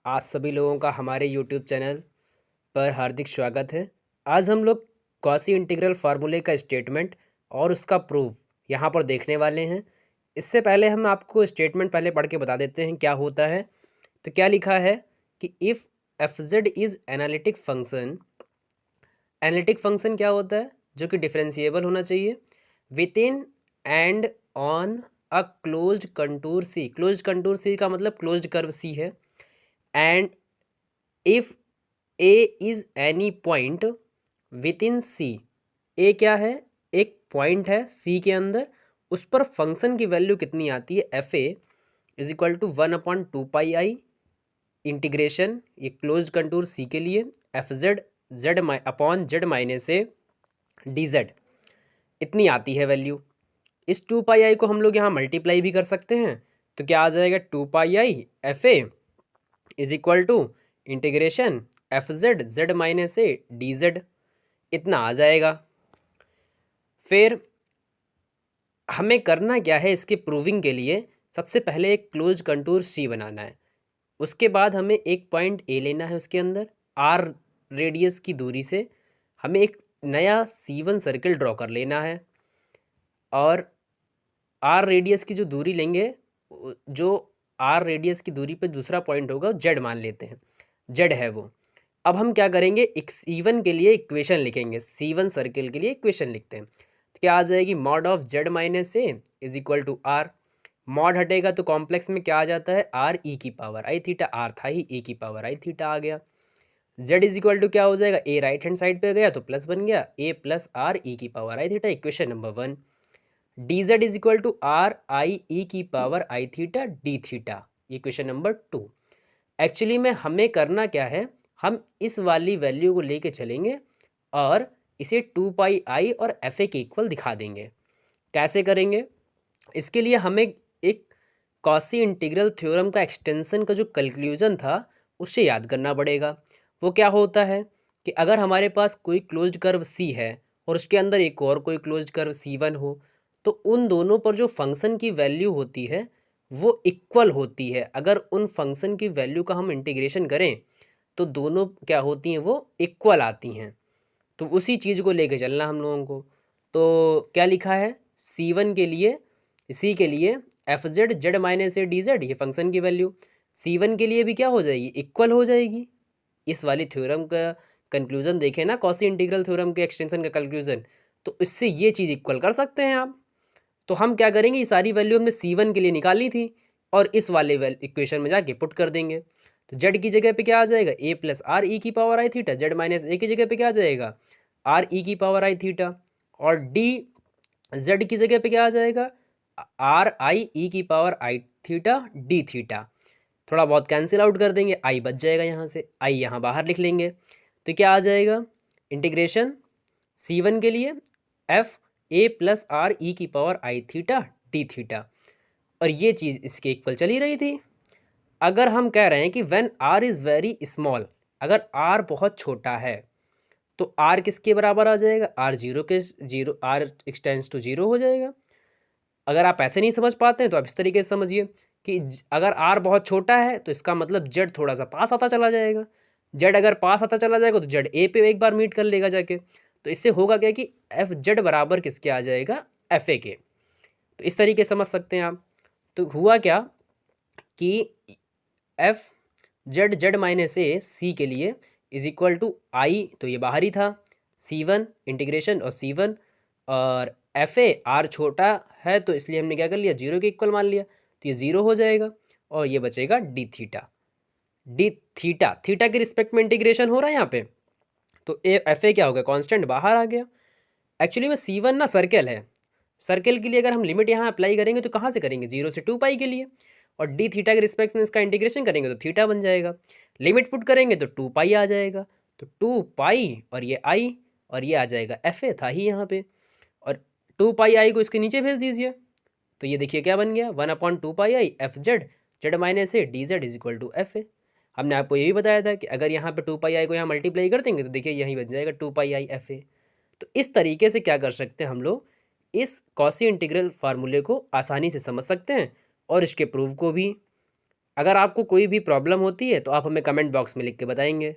आप सभी लोगों का हमारे यूट्यूब चैनल पर हार्दिक स्वागत है। आज हम लोग कॉसी इंटीग्रल फार्मूले का स्टेटमेंट और उसका प्रूफ यहाँ पर देखने वाले हैं। इससे पहले हम आपको स्टेटमेंट पहले पढ़ के बता देते हैं क्या होता है। तो क्या लिखा है कि if f z is analytic function क्या होता है, जो कि डिफरेंशिएबल होना चाहिए within and on a closed contour C. Closed contour C का मतलब क्लोज्ड कर्व सी है। And if a is any point within C. A क्या है? एक पॉइंट है सी के अंदर, उस पर फंक्शन की वैल्यू कितनी आती है? F A is equal to 1/2 pi i integration, ये क्लोज कंटूर सी के लिए, F Z Z upon Z minus A D Z, इतनी आती है वैल्यू। इस 2 पाई आई को हम लोग यहाँ मल्टीप्लाई भी कर सकते हैं। तो क्या आ जाएगा? 2 pi i f A is equal to integration f Z z minus A D z, इतना आ जाएगा। फिर हमें करना क्या है इसके प्रूविंग के लिए? सबसे पहले एक क्लोज कंटूर सी बनाना है। उसके बाद हमें एक पॉइंट ए लेना है, उसके अंदर आर रेडियस की दूरी से हमें एक नया C1 सर्किल ड्रॉ कर लेना है। और आर रेडियस की जो दूरी लेंगे, जो आर रेडियस की दूरी पे दूसरा पॉइंट होगा जेड मान लेते हैं, जेड है वो। अब हम क्या करेंगे, एक C1 के लिए इक्वेशन लिखेंगे, C1 सर्किल के लिए इक्वेशन लिखते हैं। तो क्या आ जाएगी? Mod of Z minus A is equal to R. Mod हटेगा तो कॉम्प्लेक्स में क्या आ जाता है? आर ई की पावर आई थीटा, आर था ही, ए की पावर आई थीटा आ गया। जेड इज इक्वल टू क्या हो जाएगा? ए राइट हैंड साइड पे गया तो प्लस बन गया, ए प्लस आर ई की power i theta, equation number 1। D z is equal to r i e की power i theta d theta, equation number 2। Actually में हमें करना क्या है, हम इस वाली वैल्यू को लेके चलेंगे और इसे 2 पाई आई और एफ ए के इक्वल दिखा देंगे। कैसे करेंगे? इसके लिए हमें एक कॉसी इंटीग्रल थ्योरम का एक्सटेंशन का जो कंक्लूजन था उससे याद करना पड़ेगा। वो क्या होता है कि अगर हमारे पास कोई क्लोज्ड कर्व सी है और उसके अंदर एक और कोई क्लोज्ड कर्व C1 हो, तो उन दोनों पर जो फंक्शन की वैल्यू होती है वो इक्वल होती है। अगर उन फंक्शन की वैल्यू का हम इंटीग्रेशन करें तो दोनों क्या होती हैं? वो इक्वल आती हैं। तो उसी चीज़ को लेके चलना हम लोगों को। तो क्या लिखा है? C1 के लिए, सी के लिए F Z z minus A D Z, ये फंक्शन की वैल्यू C1 के लिए भी क्या हो जाएगी? इक्वल हो जाएगी। इस वाली थ्योरम का कंक्लूजन देखें ना, कॉसी इंटीग्रल थ्योरम के एक्सटेंशन का कंक्लूजन, तो इससे ये चीज़ इक्वल कर सकते हैं आप। तो हम क्या करेंगे, ये सारी वैल्यू हमने C1 के लिए निकाली थी और इस वाले इक्वेशन में जाके पुट कर देंगे। तो जेड की जगह पे क्या आ जाएगा? ए प्लस आर ई की power i theta. Z minus ए की जगह पे क्या आ जाएगा? आर ई की पावर आई थीटा। और डी जेड की जगह पे क्या आ जाएगा? आर आई ई की power i theta d theta. थोड़ा बहुत कैंसिल आउट कर देंगे, आई बच जाएगा यहाँ से, आई यहाँ बाहर लिख लेंगे। तो क्या आ जाएगा? इंटीग्रेशन C1 के लिए F A plus r e की power i theta d theta, और ये चीज़ इसके इक्वल चली रही थी। अगर हम कह रहे हैं कि when R is very small, अगर आर बहुत छोटा है तो आर किसके बराबर आ जाएगा? आर जीरो के, zero, R extends to zero हो जाएगा। अगर आप ऐसे नहीं समझ पाते हैं तो आप इस तरीके से समझिए कि अगर आर बहुत छोटा है तो इसका मतलब जेड थोड़ा सा पास आता चला जाएगा। जेड अगर पास आता चला जाएगा तो जेड ए पे एक बार मीट कर लेगा जाके। तो इससे होगा क्या कि एफ जेड बराबर किसके आ जाएगा? एफ ए के। तो इस तरीके से समझ सकते हैं आप। तो हुआ क्या कि एफ जेड जेड माइनस ए सी के लिए इज इक्वल टू आई, तो ये बाहर ही था, C1 इंटीग्रेशन और C1, और एफ ए आर छोटा है तो इसलिए हमने क्या कर लिया? जीरो के इक्वल मान लिया, तो ये जीरो हो जाएगा और ये बचेगा D theta. D theta, theta के रिस्पेक्ट में इंटीग्रेशन हो रहा है यहाँ पे, तो एफ ए क्या हो गया? कॉन्स्टेंट बाहर आ गया। एक्चुअली में C1 ना सर्कल है, सर्कल के लिए अगर हम लिमिट यहाँ अप्लाई करेंगे तो कहाँ से करेंगे? 0 से 2 पाई के लिए, और डी थीटा के रिस्पेक्ट में इसका इंटीग्रेशन करेंगे तो थीटा बन जाएगा। लिमिट पुट करेंगे तो 2 पाई आ जाएगा, तो 2 पाई और ये आई, और ये आ जाएगा एफ ए था ही यहाँ पे, और 2 पाई आई को इसके नीचे भेज दीजिए। तो ये देखिए क्या बन गया? 1/2 pi i f Z z minus A D z is equal to f a. हमने आपको यही बताया था कि अगर यहाँ पे 2 पाई आई को यहाँ मल्टीप्लाई कर देंगे तो देखिए यहीं बन जाएगा 2 पाई आई एफ ए। तो इस तरीके से क्या कर सकते हैं हम लोग, इस कॉसी इंटीग्रल फार्मूले को आसानी से समझ सकते हैं और इसके प्रूफ को भी। अगर आपको कोई भी प्रॉब्लम होती है तो आप हमें कमेंट बॉक्स में लिख के बताएंगे।